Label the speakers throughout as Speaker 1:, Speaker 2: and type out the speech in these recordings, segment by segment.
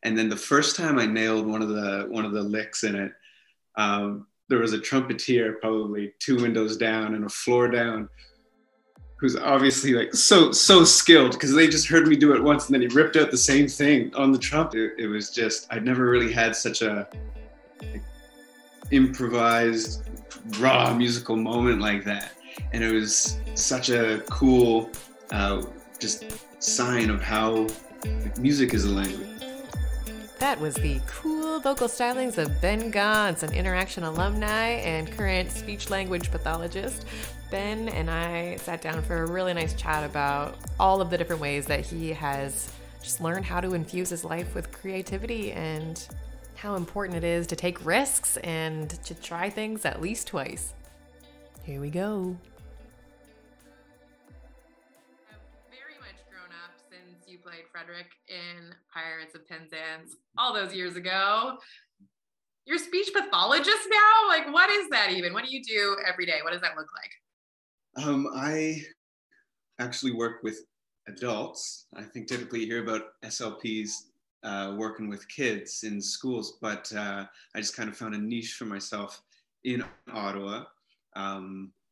Speaker 1: And then the first time I nailed one of the licks in it, there was a trumpeter probably 2 windows down and a floor down, who's obviously like so skilled because they just heard me do it once and then he ripped out the same thing on the trumpet. It was just, I'd never really had such a like, improvised raw musical moment like that, and it was such a cool just sign of how like, music is a language.
Speaker 2: That was the cool vocal stylings of Ben Gaunce, an InterAction alumni and current speech language pathologist. Ben and I sat down for a really nice chat about all of the different ways that he has just learned how to infuse his life with creativity and how important it is to take risks and to try things at least twice. Here we go. You played Frederick in Pirates of Penzance all those years ago. You're a speech pathologist now? Like, what is that even? What do you do every day? What does that look like?
Speaker 1: I actually work with adults. I think typically you hear about SLPs working with kids in schools, but I just kind of found a niche for myself in Ottawa,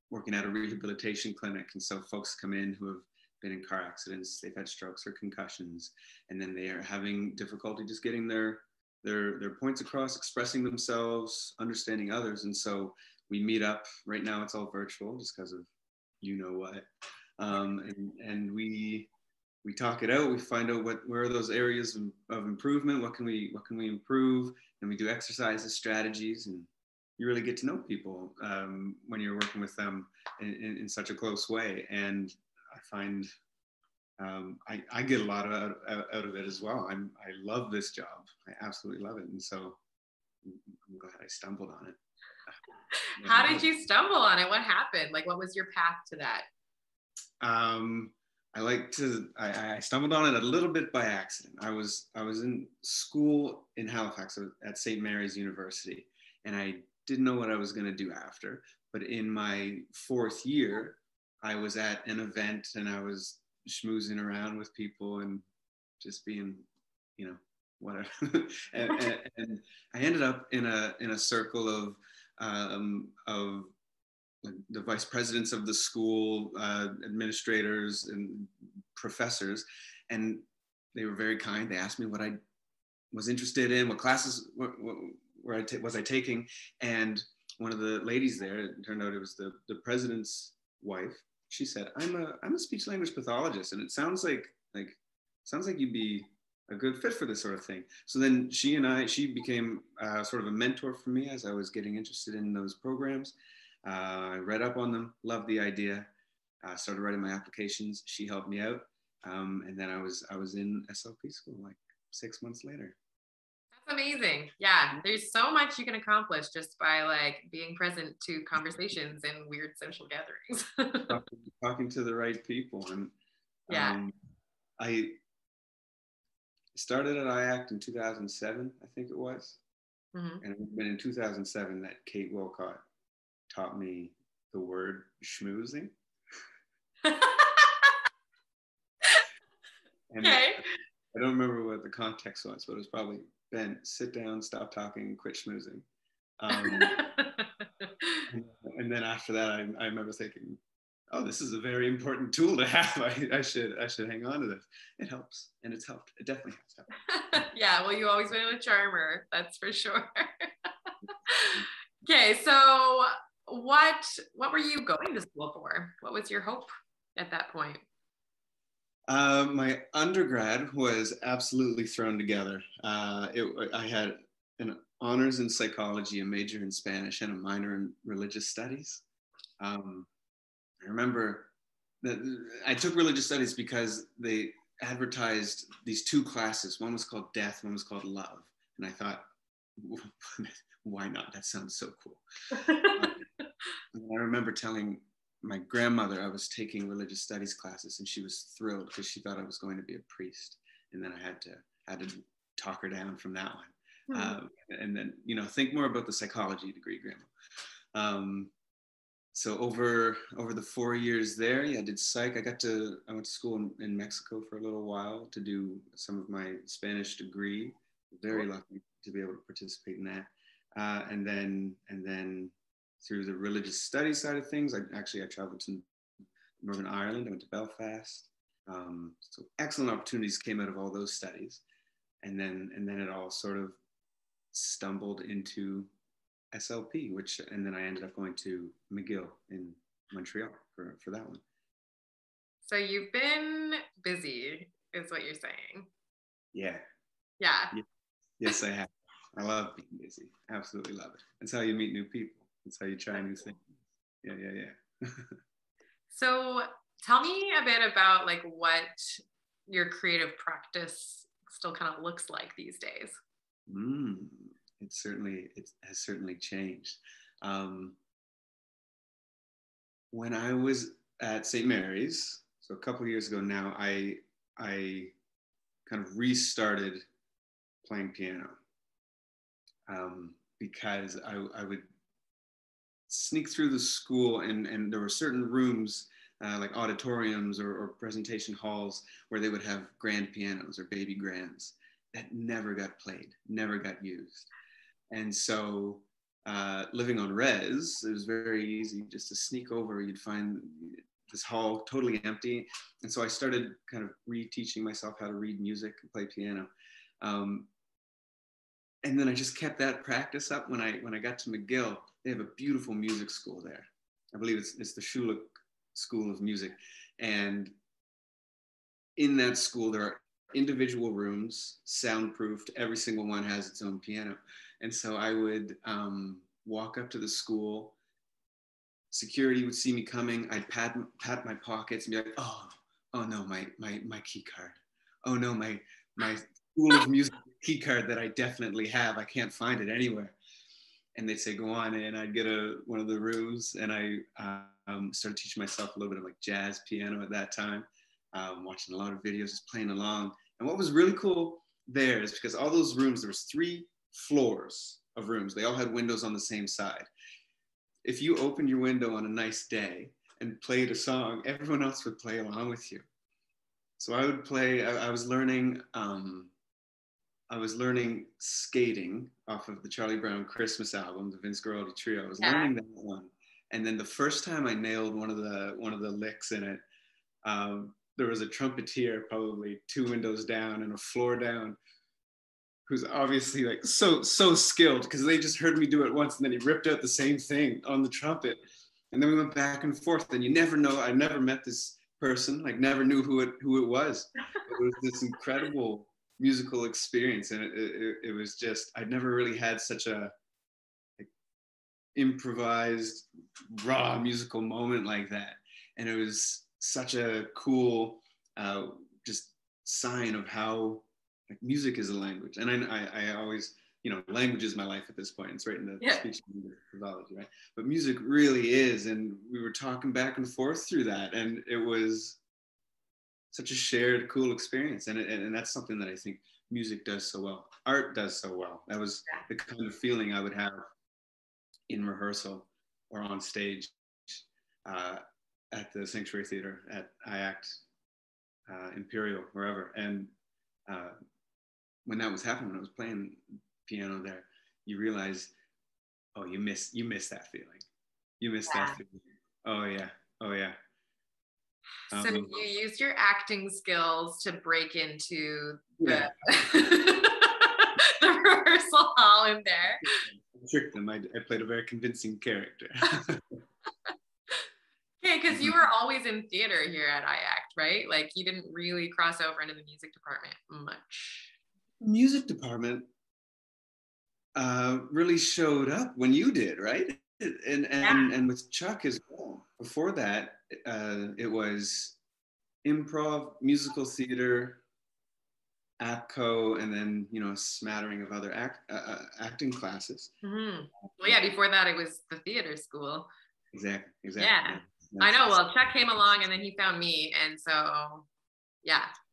Speaker 1: working at a rehabilitation clinic. And so folks come in who have been in car accidents, they've had strokes or concussions, and then they are having difficulty just getting their points across, expressing themselves, understanding others. And so we meet up. Right now it's all virtual just because of you know what. And we talk it out. We find out where are those areas of improvement, what can we improve, and we do exercises, strategies, and you really get to know people when you're working with them in such a close way. And I find I get a lot out of it as well. I love this job. I absolutely love it. And so I'm glad I stumbled on it.
Speaker 2: How did you stumble on it? What happened? Like, what was your path to that?
Speaker 1: I stumbled on it a little bit by accident. I was in school in Halifax at St. Mary's University, and I didn't know what I was going to do after. But in my 4th year, I was at an event and I was schmoozing around with people and just being, whatever. and I ended up in a circle of the vice presidents of the school, administrators and professors, and they were very kind. They asked me what I was interested in, what classes was I taking, and one of the ladies there, it turned out it was the president's wife. She said, I'm a speech language pathologist, and it sounds like you'd be a good fit for this sort of thing. So then she became sort of a mentor for me as I was getting interested in those programs. I read up on them, loved the idea, started writing my applications. She helped me out, and then I was in SLP school like 6 months later.
Speaker 2: That's amazing. Yeah, there's so much you can accomplish just by like being present to conversations and weird social gatherings.
Speaker 1: talking to the right people. And
Speaker 2: yeah.
Speaker 1: I started at IACT in 2007, I think it was. Mm-hmm. And it was been in 2007 that Kate Wilcott taught me the word schmoozing.
Speaker 2: Okay.
Speaker 1: I don't remember what the context was, but it was probably, Ben, sit down, stop talking, quit schmoozing. And then after that, I remember thinking, oh, this is a very important tool to have. I should hang on to this. It helps, and it's helped. It definitely has helped.
Speaker 2: Yeah, well, you always been a charmer, that's for sure. Okay, so what were you going to school for? What was your hope at that point?
Speaker 1: My undergrad was absolutely thrown together. I had an honors in psychology, a major in Spanish, and a minor in religious studies. I remember that I took religious studies because they advertised these 2 classes. One was called Death, one was called Love. And I thought, why not? That sounds so cool. I remember telling my grandmother I was taking religious studies classes, and she was thrilled because she thought I was going to be a priest. And then I had to talk her down from that one. Mm-hmm. And then, think more about the psychology degree, Grandma. So over the 4 years there, I did psych. I went to school in Mexico for a little while to do some of my Spanish degree. Very lucky to be able to participate in that. And then through the religious studies side of things, I traveled to Northern Ireland. I went to Belfast. So excellent opportunities came out of all those studies. And then it all sort of stumbled into SLP, and then I ended up going to McGill in Montreal for that one.
Speaker 2: So you've been busy, is what you're saying.
Speaker 1: Yeah.
Speaker 2: Yeah.
Speaker 1: Yes, I have. I love being busy. Absolutely love it. That's how you meet new people. That's how you try new things. Yeah.
Speaker 2: So tell me a bit about like what your creative practice still kind of looks like these days.
Speaker 1: It has certainly changed. When I was at St. Mary's, so a couple of years ago now, I kind of restarted playing piano because I would sneak through the school, and there were certain rooms like auditoriums or presentation halls where they would have grand pianos or baby grands that never got played, never got used. And so living on res, it was very easy just to sneak over. You'd find this hall totally empty. And so I started kind of reteaching myself how to read music and play piano. And then I just kept that practice up. When I got to McGill, they have a beautiful music school there. I believe it's the Schulich School of Music. And in that school, there are individual rooms, soundproofed. Every single one has its own piano. And so I would walk up to the school. Security would see me coming. I'd pat my pockets and be like, oh no, my key card. Oh no, my School of Music key card that I definitely have. I can't find it anywhere. And they'd say, go on in. I'd get one of the rooms, and I started teaching myself a little bit of like jazz piano at that time, watching a lot of videos, just playing along. And what was really cool there is because all those rooms, there was 3 floors of rooms. They all had windows on the same side. If you opened your window on a nice day and played a song, everyone else would play along with you. So I would play, I was learning Skating off of the Charlie Brown Christmas album, the Vince Guaraldi Trio. I was learning that one. And then the first time I nailed one of the licks in it, there was a trumpeter probably 2 windows down and a floor down, who's obviously like so skilled, because they just heard me do it once, and then he ripped out the same thing on the trumpet. And then we went back and forth, and you never know. I never met this person, like never knew who it was. It was this incredible musical experience, and it was just, I'd never really had such a like, improvised raw musical moment like that. And it was such a cool just sign of how like music is a language. And I always, language is my life at this point. It's right in the speech language pathology, right? But music really is. And we were talking back and forth through that. And it was such a shared, cool experience. And that's something that I think music does so well. Art does so well. That was the kind of feeling I would have in rehearsal or on stage at the Sanctuary Theater, at IACT, Imperial, wherever. And when that was happening, when I was playing piano there, you realize, oh, you miss that feeling. You miss that feeling. Oh yeah.
Speaker 2: So you used your acting skills to break into the the rehearsal hall in there.
Speaker 1: I tricked them. I played a very convincing character.
Speaker 2: Okay, because you were always in theater here at IACT, right? Like you didn't really cross over into the music department much.
Speaker 1: Music department really showed up when you did, right? And with Chuck as well. Before that, it was improv, musical theater, APCO, and then a smattering of other acting classes.
Speaker 2: Mm-hmm. Well, yeah. Before that, it was the theater school.
Speaker 1: Exactly.
Speaker 2: Yeah, I know. Well, Chuck came along, and then he found me, and so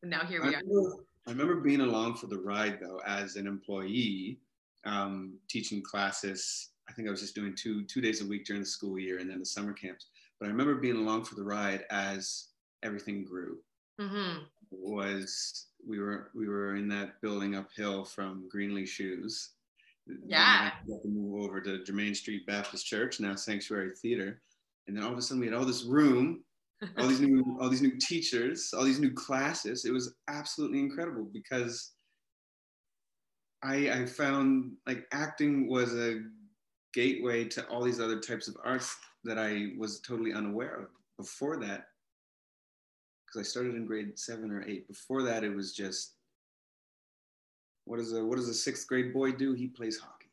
Speaker 2: and now here we are.
Speaker 1: I remember being along for the ride though, as an employee, teaching classes. I think I was just doing two days a week during the school year, and then the summer camps. But I remember being along for the ride as everything grew. Mm-hmm. we were in that building uphill from Greenlee Shoes.
Speaker 2: Yeah.
Speaker 1: Then we got to move over to Germain Street Baptist Church, now Sanctuary Theater. And then all of a sudden we had all this room, all these new teachers, all these new classes. It was absolutely incredible because I found like acting was a gateway to all these other types of arts that I was totally unaware of before that. Because I started in grade 7 or 8. Before that, it was just, what does a sixth grade boy do? He plays hockey.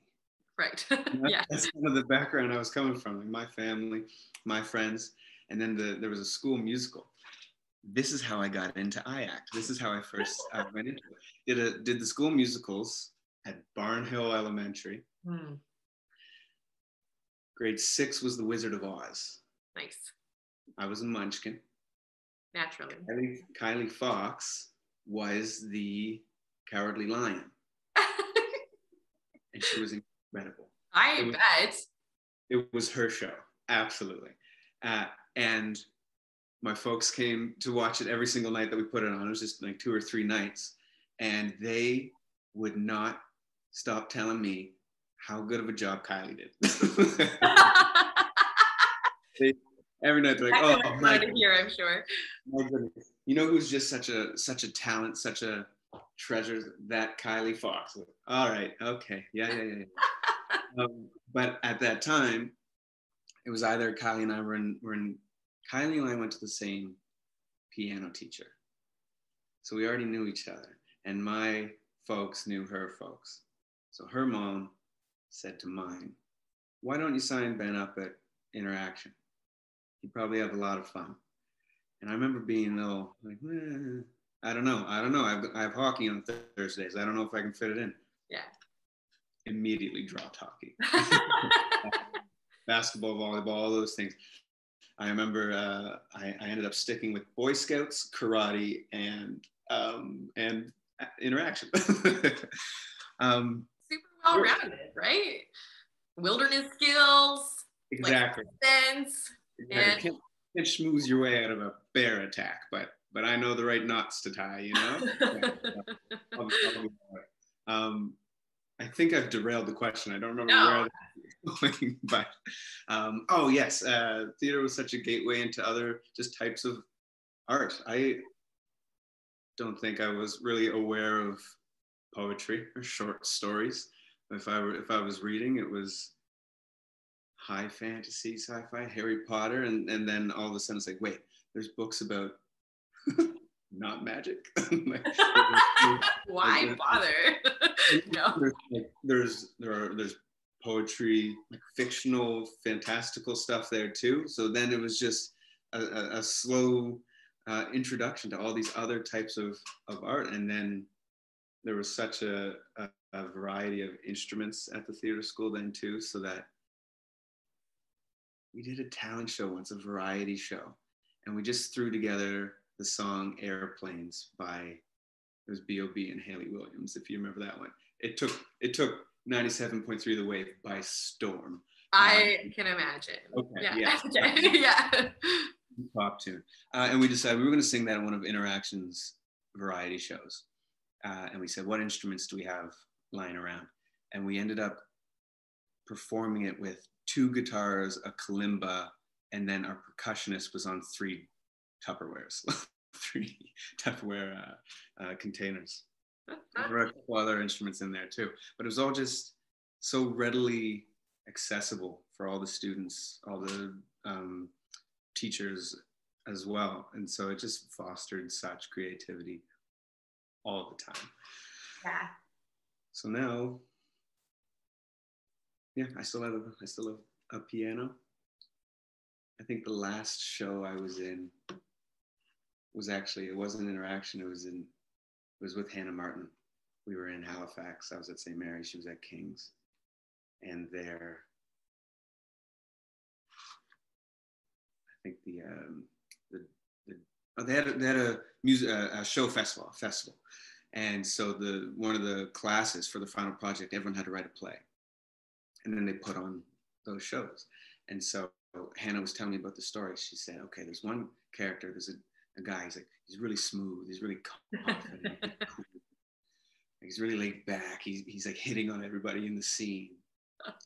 Speaker 2: Right.
Speaker 1: Yeah. That's kind of the background I was coming from. Like my family, my friends, and then there was a school musical. This is how I got into IACT. This is how I first went into it. Did the school musicals at Barnhill Elementary. Grade 6 was The Wizard of Oz.
Speaker 2: Nice.
Speaker 1: I was a Munchkin.
Speaker 2: Naturally.
Speaker 1: Kylie Fox was the Cowardly Lion. And she was incredible.
Speaker 2: I bet.
Speaker 1: It was her show, absolutely. And my folks came to watch it every single night that we put it on. It was just like 2 or 3 nights. And they would not stop telling me how good of a job Kylie did. Every night they're like, "Oh, my
Speaker 2: to hear, I'm sure.
Speaker 1: My goodness. You know who's just such a talent, such a treasure? That Kylie Fox." All right, okay, yeah. But at that time, it was either Kylie and I Kylie and I went to the same piano teacher, so we already knew each other, and my folks knew her folks. So her mom said to mine, "Why don't you sign Ben up at InterAction? He'd probably have a lot of fun." And I remember being a little like, I don't know. I have hockey on Thursdays. I don't know if I can fit it in.
Speaker 2: Yeah.
Speaker 1: Immediately dropped hockey. Basketball, volleyball, all those things. I remember I ended up sticking with Boy Scouts, karate, and InterAction.
Speaker 2: Super well-rounded, right? Wilderness skills.
Speaker 1: Exactly.
Speaker 2: Like sense.
Speaker 1: You can't schmooze your way out of a bear attack, but I know the right knots to tie, you know? I think I've derailed the question. I don't remember where I was going, but oh yes, theater was such a gateway into other just types of art. I don't think I was really aware of poetry or short stories. If I was reading, it was high fantasy, sci-fi, Harry Potter, and then all of a sudden it's like, wait, there's books about not magic.
Speaker 2: Why bother? No.
Speaker 1: There's poetry, like fictional, fantastical stuff there too. So then it was just a slow introduction to all these other types of art, and then there was such a variety of instruments at the theater school then too, so that we did a talent show once, a variety show, and we just threw together the song Airplanes by, it was B.O.B. and Haley Williams, if you remember that one. It took 97.3 The Wave by storm.
Speaker 2: I can imagine.
Speaker 1: Okay,
Speaker 2: yeah.
Speaker 1: Pop tune. And we decided we were going to sing that at one of InterAction's variety shows. And we said, what instruments do we have lying around? And we ended up performing it with 2 guitars, a kalimba, and then our percussionist was on 3 Tupperwares, 3 Tupperware containers. There were a couple other instruments in there too, but it was all just so readily accessible for all the students, all the teachers as well. And so it just fostered such creativity all the time.
Speaker 2: Yeah.
Speaker 1: So now, yeah, I still have a piano. I think the last show I was in was actually, it wasn't InterAction, it was with Hannah Martin. We were in Halifax. I was at St. Mary's, she was at King's. And there, I think they had a show festival. And so one of the classes for the final project, everyone had to write a play. And then they put on those shows. And so Hannah was telling me about the story. She said, okay, there's one character, a guy. He's really smooth. He's really confident. He's really laid back. He's like hitting on everybody in the scene.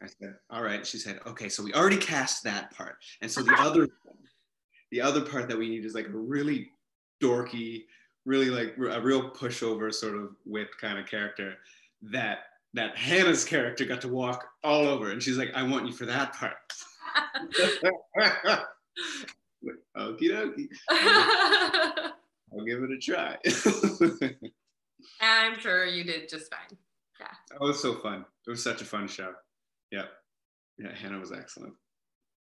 Speaker 1: I said, all right. She said, okay, so we already cast that part. And so the other part that we need is like a really dorky, really like a real pushover sort of whip kind of character that Hannah's character got to walk all over. And she's like, I want you for that part. Okie dokie. I'll give it a try.
Speaker 2: I'm sure you did just fine. Yeah.
Speaker 1: Oh, it was so fun. It was such a fun show. Yeah. Yeah, Hannah was excellent.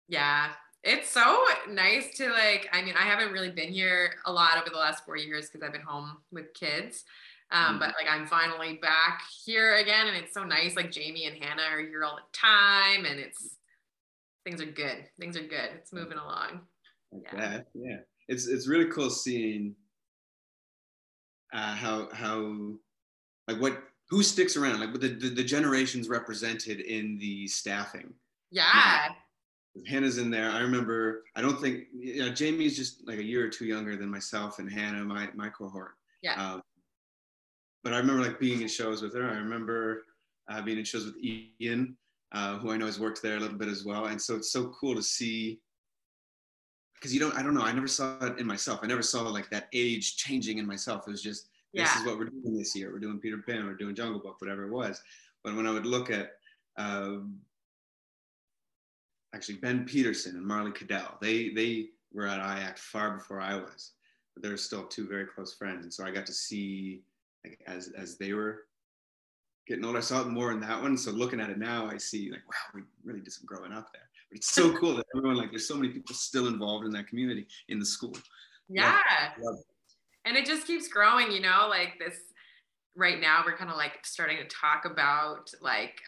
Speaker 2: Yeah. It's so nice to like, I mean, I haven't really been here a lot over the last 4 years because I've been home with kids. But like I'm finally back here again, and it's so nice. Like Jamie and Hannah are here all the time, and things are good. Things are good. It's moving along.
Speaker 1: Like that. Yeah. It's really cool seeing how like who sticks around, like the generations represented in the staffing.
Speaker 2: Yeah.
Speaker 1: Hannah's in there. I remember, I don't think, Jamie's just like a year or two younger than myself and Hannah, my cohort.
Speaker 2: Yeah.
Speaker 1: But I remember like being in shows with her. I remember being in shows with Ian, who I know has worked there a little bit as well. And so it's so cool to see, because I don't know, I never saw it in myself. I never saw like that age changing in myself. It was just, this is what we're doing this year. We're doing Peter Pan, we're doing Jungle Book, whatever it was. But when I would look at actually Ben Peterson and Marley Cadell, they were at IACT far before I was, but they're still two very close friends. And so I got to see, like, as they were getting older, I saw it more in that one. So looking at it now, I see like, wow, we really did some growing up there. But it's so cool that everyone, like, there's so many people still involved in that community, in the school.
Speaker 2: Yeah. Love it. And it just keeps growing, like this. Right now, we're kind of like starting to talk about like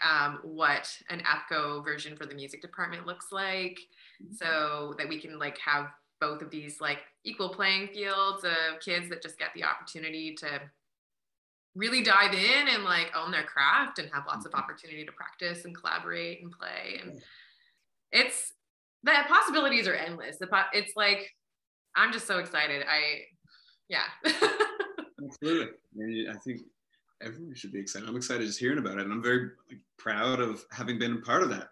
Speaker 2: what an APCO version for the music department looks like, so that we can like have both of these like equal playing fields of kids that just get the opportunity to really dive in and like own their craft and have lots of opportunity to practice and collaborate and play. And the possibilities are endless. It's like, I'm just so excited.
Speaker 1: Absolutely. And I think everyone should be excited. I'm excited just hearing about it. And I'm very proud of having been a part of that.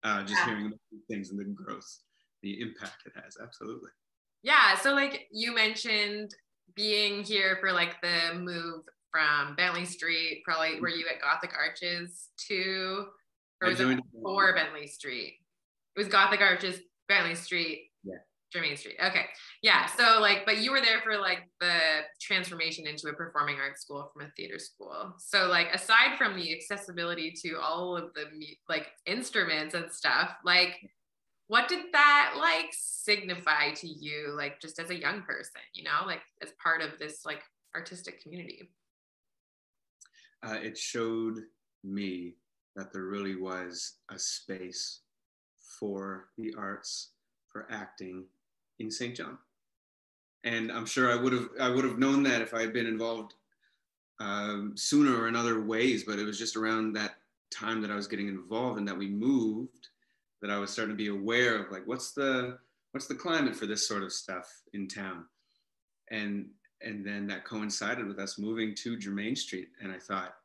Speaker 1: Hearing about these things and the growth, the impact it has. Absolutely. Yeah.
Speaker 2: So like you mentioned being here for like the move from Bentley Street, probably were you at Gothic Arches too? Or was it before Bentley Street? It was Gothic Arches, Bentley Street.
Speaker 1: Yeah.
Speaker 2: Germain Street. Okay. Yeah. So like, but you were there for like the transformation into a performing arts school from a theater school. So like, aside from the accessibility to all of the like instruments and stuff, like what did that like signify to you? Like just as a young person, like as part of this like artistic community?
Speaker 1: It showed me that there really was a space for the arts, for acting in St. John. And I'm sure I would have known that if I had been involved sooner or in other ways, but it was just around that time that I was getting involved and that we moved, that I was starting to be aware of like, what's the climate for this sort of stuff in town? And then that coincided with us moving to Germain Street. And I thought,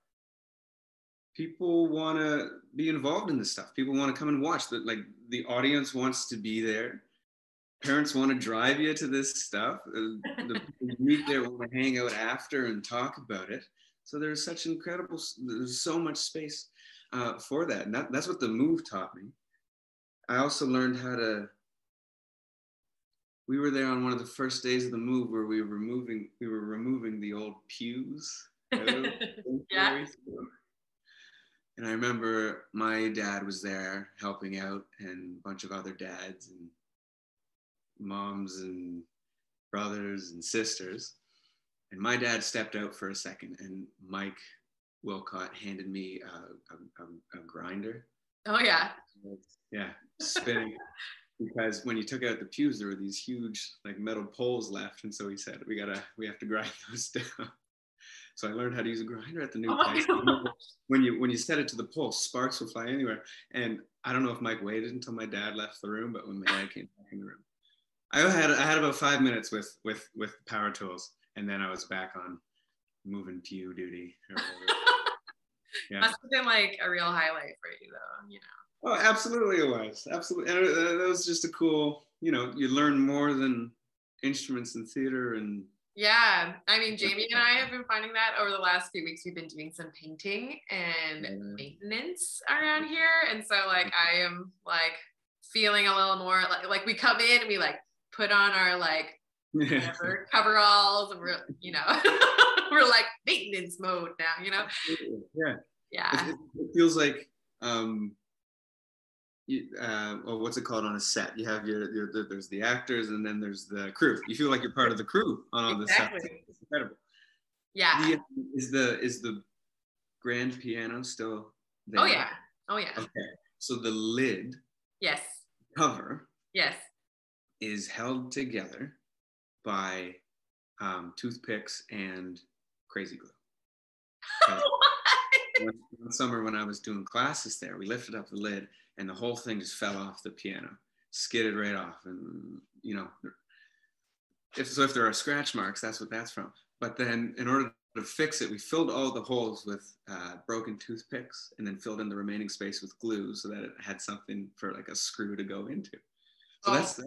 Speaker 1: people want to be involved in this stuff. People want to come and watch. That, like, the audience wants to be there. Parents want to drive you to this stuff. The people you meet there want to hang out after and talk about it. So there's so much space for that. And that's what the move taught me. I also learned we were there on one of the first days of the move where we were removing the old pews.
Speaker 2: Yeah.
Speaker 1: And I remember my dad was there helping out, and a bunch of other dads and moms and brothers and sisters. And my dad stepped out for a second, and Mike Wilcott handed me a grinder.
Speaker 2: Oh yeah.
Speaker 1: Yeah, spinning. Because when you took out the pews, there were these huge like metal poles left, and so he said, we have to grind those down. So I learned how to use a grinder at the new place. When you set it to the pole, sparks will fly anywhere. And I don't know if Mike waited until my dad left the room, but when my dad came back in the room, I had about 5 minutes with power tools, and then I was back on moving pew duty or whatever. Yeah.
Speaker 2: Must have been like a real highlight for you, though. You know.
Speaker 1: Oh, absolutely it was. Absolutely. And it was just a cool, you learn more than instruments in theater. And
Speaker 2: Yeah, I mean, Jamie and I have been finding that over the last few weeks. We've been doing some painting and maintenance around here, and so like I am like feeling a little more like we come in and we like put on our like whatever coveralls, and we're we're like maintenance mode now,
Speaker 1: Yeah. It feels like what's it called on a set? You have there's the actors, and then there's the crew. You feel like you're part of the crew on all this stuff. It's incredible.
Speaker 2: Yeah.
Speaker 1: Is the grand piano still there?
Speaker 2: Oh yeah.
Speaker 1: Okay. So the lid.
Speaker 2: Yes.
Speaker 1: Cover.
Speaker 2: Yes.
Speaker 1: Is held together by toothpicks and crazy glue. One summer when I was doing classes there, we lifted up the lid and the whole thing just fell off the piano, skidded right off. And, if there are scratch marks, that's what that's from. But then in order to fix it, we filled all the holes with broken toothpicks and then filled in the remaining space with glue so that it had something for like a screw to go into. So that's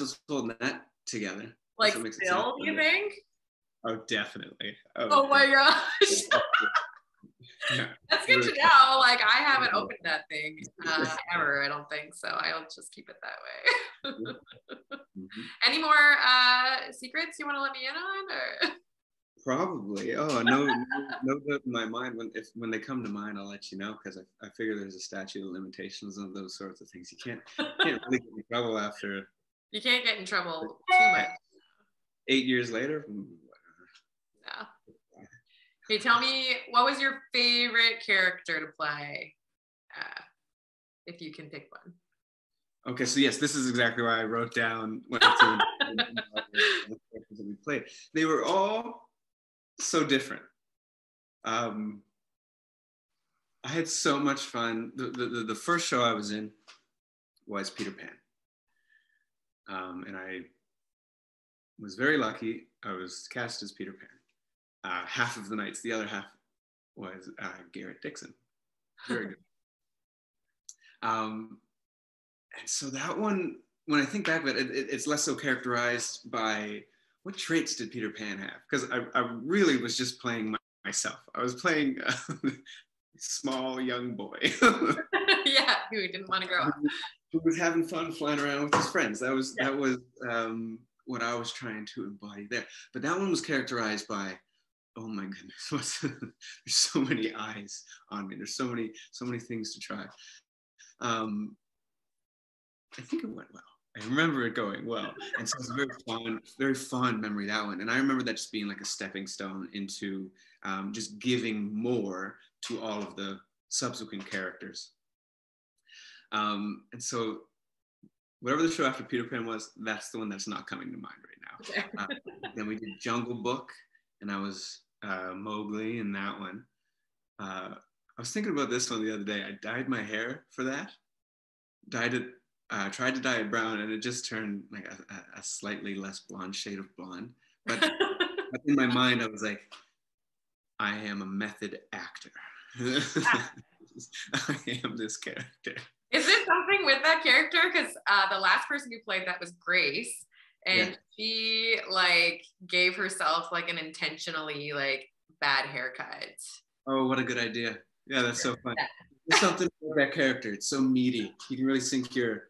Speaker 1: what's holding that together.
Speaker 2: Like still, do you think?
Speaker 1: Oh, definitely.
Speaker 2: Oh my gosh. Yeah. That's good to know. Like I haven't opened that thing ever, I don't think. So I'll just keep it that way. Any more secrets you want to let me in on? Or?
Speaker 1: Probably. Oh, no doubt in my mind. When they come to mind, I'll let you know, because I figure there's a statute of limitations on those sorts of things. You can't really get in trouble after.
Speaker 2: You can't get in trouble too much.
Speaker 1: 8 years later.
Speaker 2: Yeah. Hey, tell me, what was your favorite character to play? If you can pick one.
Speaker 1: Okay, so yes, this is exactly why I wrote down when the characters that we played. They were all so different. I had so much fun. The first show I was in was Peter Pan. And I was very lucky. I was cast as Peter Pan. Half of the nights, the other half was Garrett Dixon. Very good. And so that one, when I think back of it, it's less so characterized by what traits did Peter Pan have? Because I really was just playing myself. I was playing a small young boy.
Speaker 2: Yeah, who didn't want to grow up.
Speaker 1: Who was having fun flying around with his friends. That was what I was trying to embody there. But that one was characterized by, oh my goodness, there's so many eyes on me. There's so many things to try. I think it went well. I remember it going well. And so it's a very fond memory, that one. And I remember that just being like a stepping stone into just giving more to all of the subsequent characters. And so whatever the show after Peter Pan was, that's the one that's not coming to mind right now. Then we did Jungle Book, and I was Mowgli in that one. I was thinking about this one the other day. I dyed my hair for that. Tried to dye it brown, and it just turned like a slightly less blonde shade of blonde. But in my mind, I was like, I am a method actor. I am this character.
Speaker 2: Is there something with that character? Because the last person who played that was Grace, and she like gave herself like an intentionally like bad haircut.
Speaker 1: Oh, what a good idea! Yeah, that's so fun. There's something about that character. It's so meaty. You can really sink your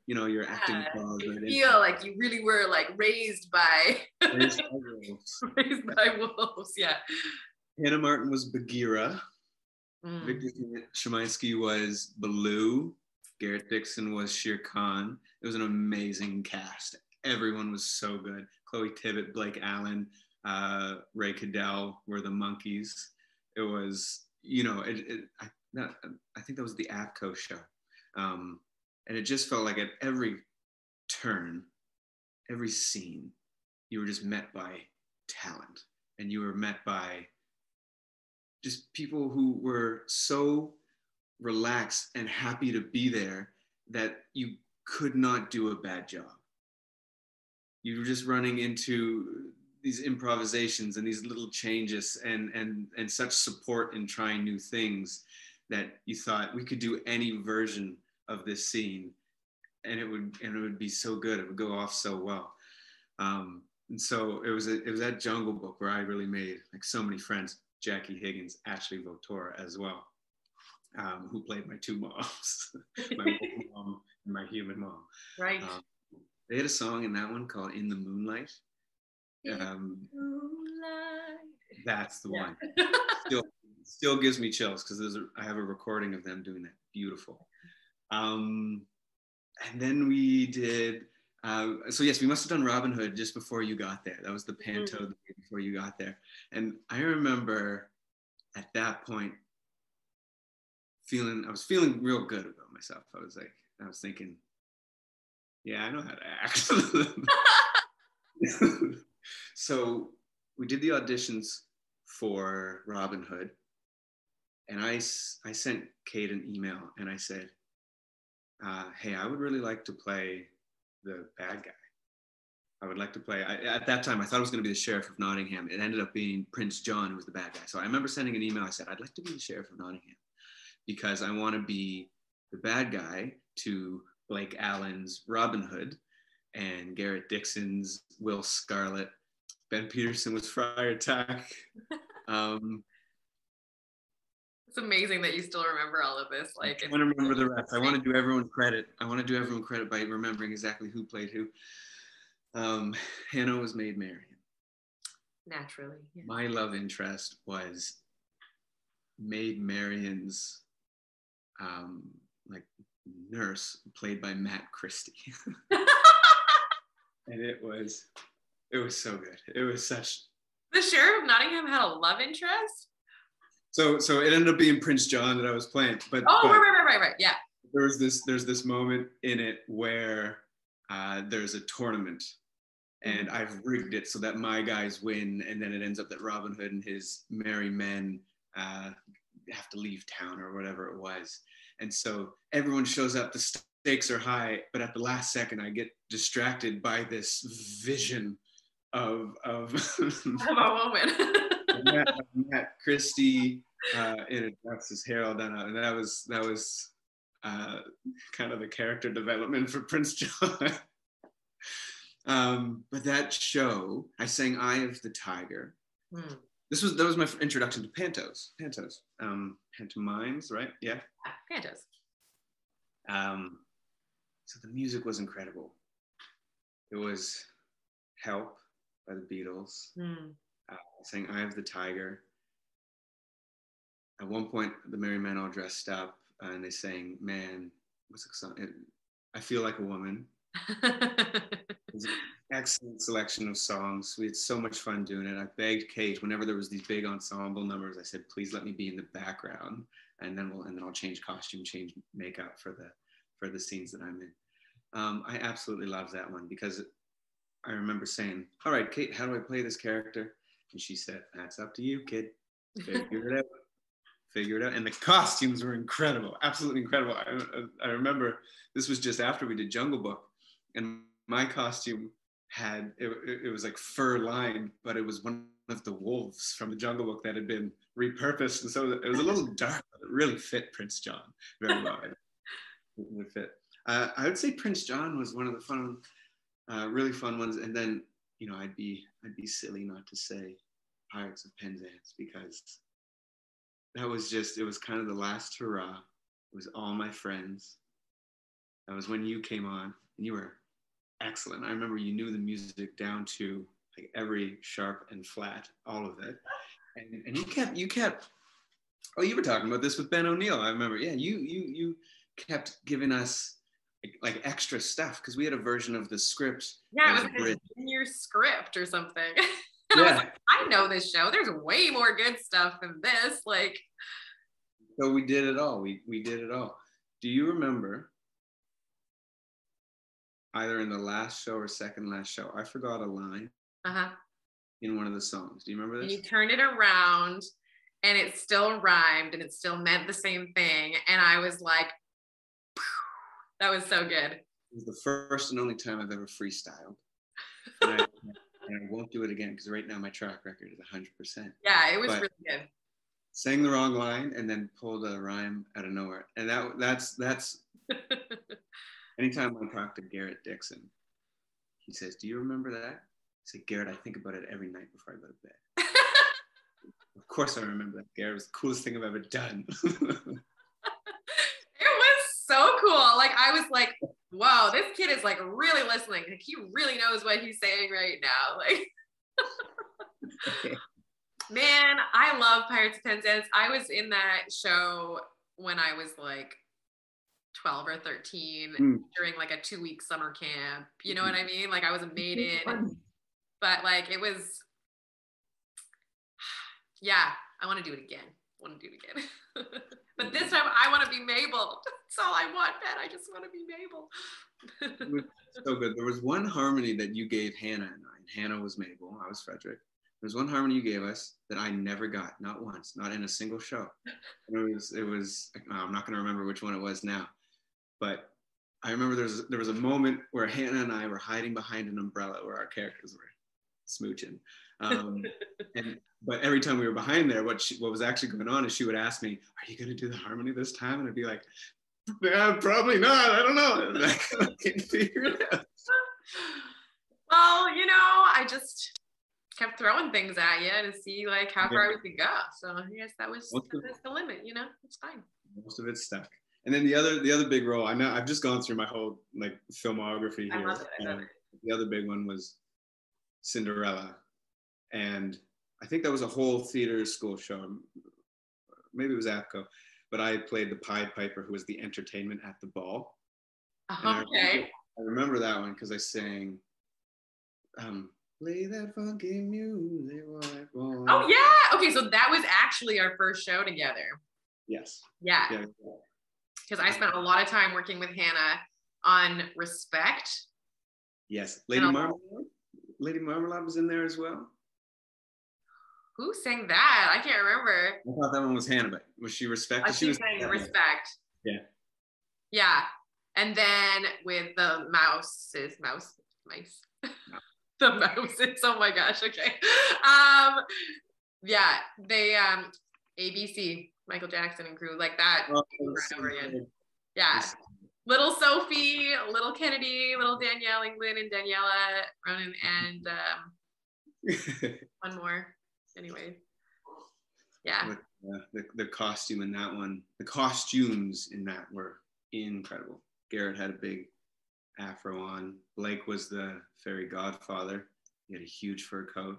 Speaker 1: acting claws right in.
Speaker 2: You feel like you really were like raised by
Speaker 1: wolves.
Speaker 2: Raised by wolves. Yeah.
Speaker 1: Hannah Martin was Bagheera. Victor Shemansky was Baloo. Garrett Dixon was Shere Khan. It was an amazing cast. Everyone was so good. Chloe Tibbett, Blake Allen, Ray Cadell were the monkeys. It was, I think that was the APCO show. And it just felt like at every turn, every scene, you were just met by talent. And you were met by just people who were so relaxed and happy to be there that you could not do a bad job. you were just running into these improvisations and these little changes and such support in trying new things that you thought we could do any version of this scene and it would be so good. It would go off so well. And so it was at Jungle Book where I really made like so many friends. Jackie Higgins, Ashley Votora as well, who played my two moms, my woman mom and my human mom.
Speaker 2: Right.
Speaker 1: They had a song in that one called "In the Moonlight." That's the one. Still gives me chills because I have a recording of them doing that. Beautiful. And then we did. So yes, we must have done Robin Hood just before you got there. That was the panto the day before you got there. And I remember at that point I was feeling real good about myself. I was thinking, yeah, I know how to act. So we did the auditions for Robin Hood. And I sent Kate an email and I said, hey, I would really like to play the bad guy. I would like to play, at that time, I thought it was going to be the Sheriff of Nottingham. It ended up being Prince John, who was the bad guy. So I remember sending an email. I said, I'd like to be the Sheriff of Nottingham because I want to be the bad guy to Blake Allen's Robin Hood and Garrett Dixon's Will Scarlet. Ben Peterson was Friar Tuck.
Speaker 2: It's amazing that you still remember all of this. Like,
Speaker 1: I want to remember the rest. I want to do everyone credit. I want to do everyone credit by remembering exactly who played who. Hannah was Maid Marian.
Speaker 2: Naturally. Yeah.
Speaker 1: My love interest was Maid Marian's like nurse, played by Matt Christie. And it was so good. It was such.
Speaker 2: The Sheriff of Nottingham had a love interest?
Speaker 1: So it ended up being Prince John that I was playing. But
Speaker 2: right. Yeah.
Speaker 1: There's this moment in it where there's a tournament and I've rigged it so that my guys win, and then it ends up that Robin Hood and his merry men have to leave town or whatever it was. And so everyone shows up, the stakes are high, but at the last second I get distracted by this vision of a woman. Matt Christie in a dress, his hair all done out, and that was kind of the character development for Prince John. But that show, I sang "Eye of the Tiger." That was my introduction to pantos, pantomimes, right? Yeah,
Speaker 2: pantos.
Speaker 1: So the music was incredible. It was "Help" by the Beatles. Saying "Eye of the Tiger." At one point, the merry men all dressed up and they sang, "Man, what's the song? I Feel Like a Woman." It was an excellent selection of songs. We had so much fun doing it. I begged Kate whenever there was these big ensemble numbers. I said, "Please let me be in the background, and then I'll change costume, change makeup for the scenes that I'm in." I absolutely love that one because I remember saying, "All right, Kate, how do I play this character?" And she said, "That's up to you, kid. Figure it out. Figure it out." And the costumes were incredible, absolutely incredible. I remember this was just after we did Jungle Book, and my costume it was like fur lined, but it was one of the wolves from the Jungle Book that had been repurposed, and so it was a little dark, but it really fit Prince John very well. It really fit. I would say Prince John was one of the really fun ones, and then I'd be silly not to say Pirates of Penzance because that was it was kind of the last hurrah. It was all my friends. That was when you came on, and you were excellent. I remember you knew the music down to like every sharp and flat, all of it. And you kept. Oh, you were talking about this with Ben O'Neill. I remember. Yeah, you kept giving us like extra stuff because we had a version of the script.
Speaker 2: Yeah, it was in your script or something.
Speaker 1: Yeah.
Speaker 2: I was like, I know this show. There's way more good stuff than this. Like,
Speaker 1: so we did it all. We did it all. Do you remember either in the last show or second last show? I forgot a line in one of the songs. Do you remember this?
Speaker 2: And you turned it around and it still rhymed and it still meant the same thing. And I was like, that was so good.
Speaker 1: It was the first and only time I've ever freestyled. And I won't do it again because right now my track record is 100%.
Speaker 2: Yeah, it was really good.
Speaker 1: Sang the wrong line and then pulled a rhyme out of nowhere. And that's anytime I talk to Garrett Dixon, he says, "Do you remember that?" I say, "Garrett, I think about it every night before I go to bed." Of course I remember that, Garrett. It was the coolest thing I've ever done.
Speaker 2: It was so cool. Like, I was like, whoa, this kid is like really listening. Like, he really knows what he's saying right now. Like, man, I love Pirates Attendance. I was in that show when I was like 12 or 13 during like a 2-week summer camp. You know what I mean? Like, I was a maiden, but like, it was, yeah, I want to do it again. But this time I want to be Mabel. That's all I want, Ben. I just want to be Mabel.
Speaker 1: It was so good. There was one harmony that you gave Hannah and I. Hannah was Mabel. I was Frederick. There's one harmony you gave us that I never got, not once, not in a single show. And it was. I'm not going to remember which one it was now, but I remember there was a moment where Hannah and I were hiding behind an umbrella where our characters were smooching. But every time we were behind there, what was actually going on is she would ask me, "Are you going to do the harmony this time?" And I'd be like, "Yeah, probably not. I don't know." And I couldn't figure it out.
Speaker 2: Well, I just kept throwing things at you to see like how far we could go. So I guess that was the limit. It's fine.
Speaker 1: Most of it stuck. And then the other big role, I know I've just gone through my whole like filmography here.
Speaker 2: I love it.
Speaker 1: The other big one was Cinderella, and I think that was a whole theater school show. Maybe it was APCO, but I played the Pied Piper, who was the entertainment at the ball.
Speaker 2: Okay.
Speaker 1: I remember that one because I sang, "Play that funky music."
Speaker 2: Oh yeah. Okay, so that was actually our first show together.
Speaker 1: Yes.
Speaker 2: Yeah. Because I spent a lot of time working with Hannah on Respect.
Speaker 1: Yes. Lady Marmalade was in there as well.
Speaker 2: Who sang that? I can't remember.
Speaker 1: I thought that one was Hannah, but was she Respect?
Speaker 2: She was saying Respect.
Speaker 1: Yeah.
Speaker 2: Yeah. And then with the mice. The mouses. Oh my gosh. Okay. Yeah. They ABC, Michael Jackson and crew, like that over again. Yeah. Little Sophie, little Kennedy, little Danielle England, and Daniela Ronan, and one more. Anyway, yeah.
Speaker 1: The costume in that one, the costumes in that were incredible. Garrett had a big afro on. Blake was the fairy godfather. He had a huge fur coat.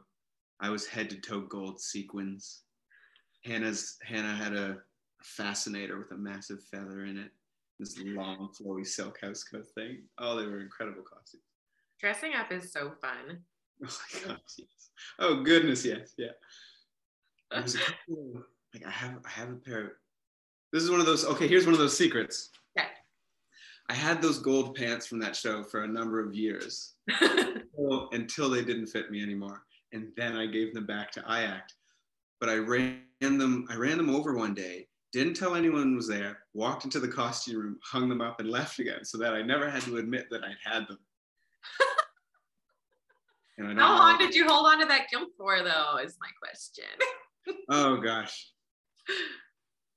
Speaker 1: I was head to toe gold sequins. Hannah had a fascinator with a massive feather in it. This long flowy silk house coat thing. Oh, they were incredible costumes.
Speaker 2: Dressing up is so fun.
Speaker 1: Oh my gosh, yes. Oh goodness, yes, yeah. There's a couple of, like I have a pair of, this is one of those, okay, here's one of those secrets.
Speaker 2: Okay.
Speaker 1: I had those gold pants from that show for a number of years until they didn't fit me anymore. And then I gave them back to IACT. But I ran them over one day, didn't tell anyone was there, walked into the costume room, hung them up and left again so that I never had to admit that I'd had them.
Speaker 2: How long did you hold on to that guilt for, though, is my question.
Speaker 1: Oh, gosh.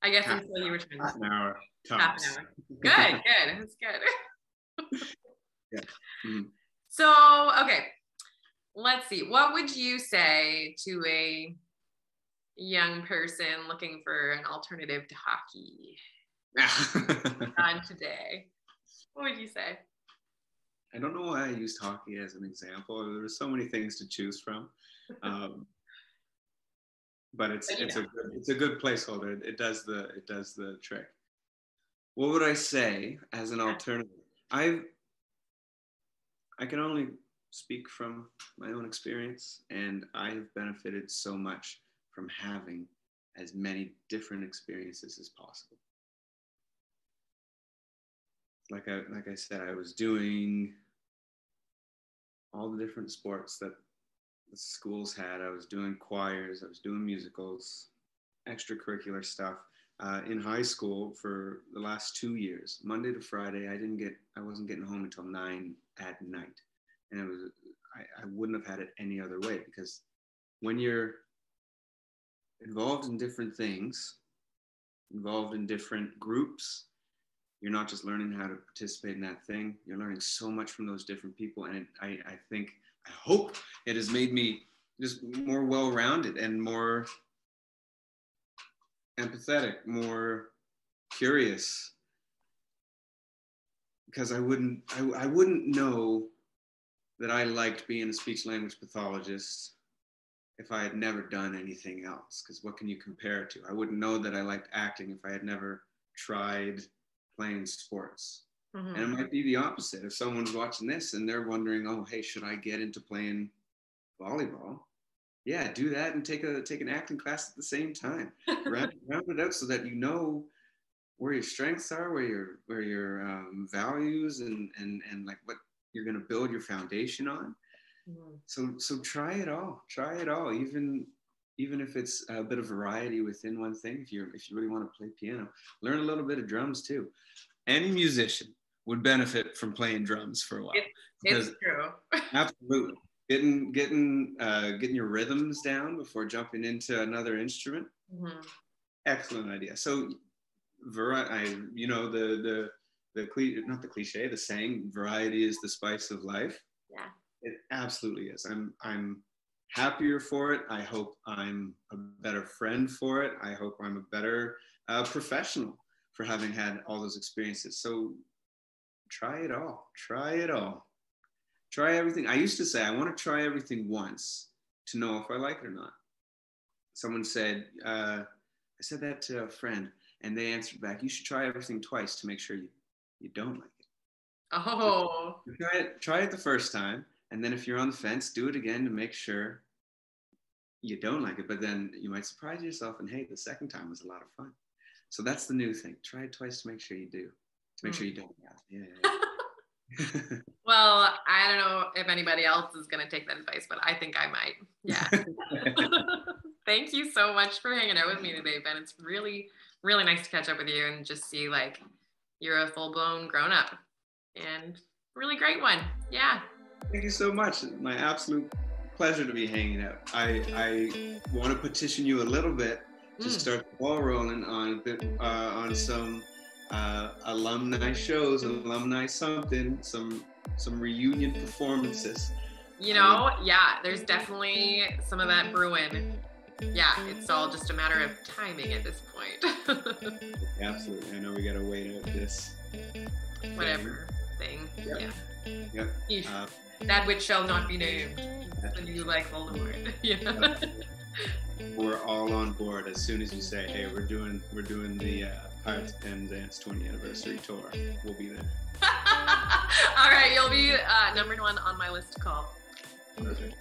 Speaker 2: I guess until you were trying
Speaker 1: half an hour.
Speaker 2: Half an hour. Good. That's good.
Speaker 1: Yeah. Mm-hmm.
Speaker 2: So, okay. Let's see. What would you say to a young person looking for an alternative to hockey on today? What would you say?
Speaker 1: I don't know why I used hockey as an example. There were so many things to choose from, but it's a good placeholder. It does the trick. What would I say as an alternative? I can only speak from my own experience, and I have benefited so much from having as many different experiences as possible. Like I said, I was doing all the different sports that the schools had. I was doing choirs, I was doing musicals, extracurricular stuff. In high school for the last 2 years, Monday to Friday, I wasn't getting home until 9 at night. And I wouldn't have had it any other way, because when you're involved in different things, involved in different groups, you're not just learning how to participate in that thing, you're learning so much from those different people. And I hope it has made me just more well-rounded and more empathetic, more curious, because I wouldn't know that I liked being a speech language pathologist if I had never done anything else. Because what can you compare it to? I wouldn't know that I liked acting if I had never tried playing sports. Mm-hmm. And it might be the opposite. If someone's watching this and they're wondering, oh, hey, should I get into playing volleyball? Yeah, do that and take an acting class at the same time. round it out so that you know where your strengths are, where your values and like what you're going to build your foundation on. Mm-hmm. So try it all, even if it's a bit of variety within one thing. If you really want to play piano, learn a little bit of drums too. Any musician would benefit from playing drums for a while.
Speaker 2: It's true.
Speaker 1: Absolutely. Getting your rhythms down before jumping into another instrument. Mm-hmm. Excellent idea. So, not the cliche, the saying, variety is the spice of life.
Speaker 2: Yeah.
Speaker 1: It absolutely is. I'm happier for it. I hope I'm a better friend for it. I hope I'm a better professional for having had all those experiences. So try it all. Try everything. I used to say, I want to try everything once to know if I like it or not. Someone said, I said that to a friend, and they answered back, you should try everything twice to make sure you don't like it.
Speaker 2: Oh.
Speaker 1: Try it the first time, and then if you're on the fence, do it again to make sure you don't like it. But then you might surprise yourself, and hey, the second time was a lot of fun. So that's the new thing. Try it twice to make sure you do. To make sure you don't. Yeah.
Speaker 2: Well, I don't know if anybody else is going to take that advice, but I think I might. Yeah. Thank you so much for hanging out with me today, Ben. It's really, really nice to catch up with you and just see like you're a full-blown grown-up and really great one. Yeah.
Speaker 1: Thank you so much. My absolute pleasure to be hanging out. I want to petition you a little bit to start the ball rolling on some alumni shows, alumni something, some reunion performances.
Speaker 2: Yeah, there's definitely some of that brewing. Yeah, it's all just a matter of timing at this point.
Speaker 1: Absolutely. I know we got to wait out this
Speaker 2: whatever thing.
Speaker 1: Yep.
Speaker 2: Yeah.
Speaker 1: Yep.
Speaker 2: That which shall not be named. And you like Voldemort. Yeah.
Speaker 1: We're all on board as soon as you say, hey, we're doing the Pirates Attendance 20th anniversary tour. We'll be there.
Speaker 2: All right, you'll be number one on my list to call.
Speaker 1: Perfect.